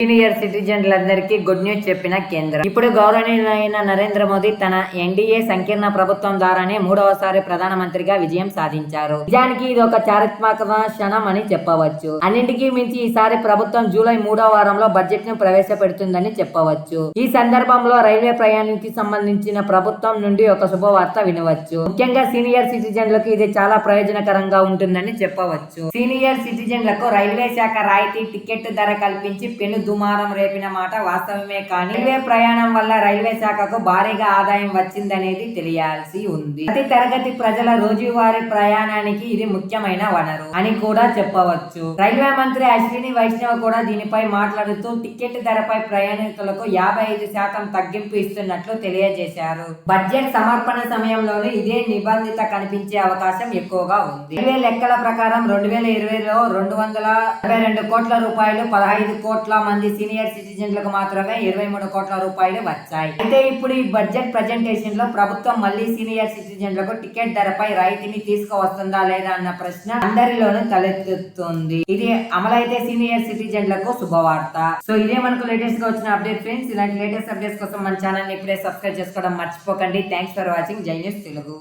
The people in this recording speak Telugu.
సీనియర్ సిటిజన్లందరికీ గుడ్ న్యూస్ చెప్పిన కేంద్రం. ఇప్పుడు గౌరవనీయులైన నరేంద్ర మోదీ తన ఎన్డీఏ సంకీర్ణ ప్రభుత్వం ద్వారానే మూడవసారి ప్రధానమంత్రిగా విజయం సాధించారు. నిజానికి ఇది ఒక చారిత్రాత్మక క్షణం అని చెప్పవచ్చు. అన్నింటికీ మించి ఈసారి ప్రభుత్వం జూలై 3వ వారంలో బడ్జెట్ ను ప్రవేశపెడుతుందని చెప్పవచ్చు. ఈ సందర్భంలో రైల్వే ప్రయాణానికి సంబంధించిన ప్రభుత్వం నుండి ఒక శుభవార్త వినవచ్చు. ముఖ్యంగా సీనియర్ సిటిజన్లకు ఇది చాలా ప్రయోజనకరంగా ఉంటుందని చెప్పవచ్చు. సీనియర్ సిటిజన్లకు రైల్వే శాఖ రాయితీ టికెట్ ధర కల్పించి పెను దుమారం రేపిన మాట వాస్తవమే. కానీ రైల్వే ప్రయాణం వల్ల రైల్వే శాఖకు భారీగా ఆదాయం వచ్చిందనేది తెలియాల్సి ఉంది. ప్రతి తరగతి ప్రజల రోజువారీ ప్రయాణానికి ఇది ముఖ్యమైన వనరు అని కూడా చెప్పవచ్చు. రైల్వే మంత్రి అశ్విని వైష్ణవ్ కూడా దీనిపై మాట్లాడుతూ టికెట్ ధరపై ప్రయాణికులకు 55% తగ్గింపు ఇస్తున్నట్లు తెలియజేశారు. బడ్జెట్ సమర్పణ సమయంలోనూ ఇదే నిబంధిత కనిపించే అవకాశం ఎక్కువగా ఉంది. రైల్వే లెక్కల ప్రకారం 2020లో 242 కోట్ల రూపాయలు 15 కోట్ల మంది సీనియర్ సిటిజన్లకు మాత్రమే 23 కోట్ల రూపాయలు వచ్చాయి. అయితే ఇప్పుడు ఈ బడ్జెట్ ప్రజెంటేషన్ లో ప్రభుత్వం మళ్ళీ సీనియర్ సిటిజన్లకు టికెట్ ధరపై రాయితీని తీసుకువస్తుందా లేదా అన్న ప్రశ్న అందరిలోనూ తలెత్తుతుంది. ఇది అమలైతే సీనియర్ సిటిజన్లకు శుభవార్త. సో ఇదే మనకు లేటెస్ట్ గా వచ్చిన అప్డేట్ ఫ్రెండ్స్. ఇలాంటి లేటెస్ట్ అప్డేట్స్ కోసం మన ఛానల్ ని ఇప్పుడే సబ్స్క్రైబ్ చేసుకోవడం మర్చిపోకండి. Thanks for watching. జై న్యూస్ తెలుగు.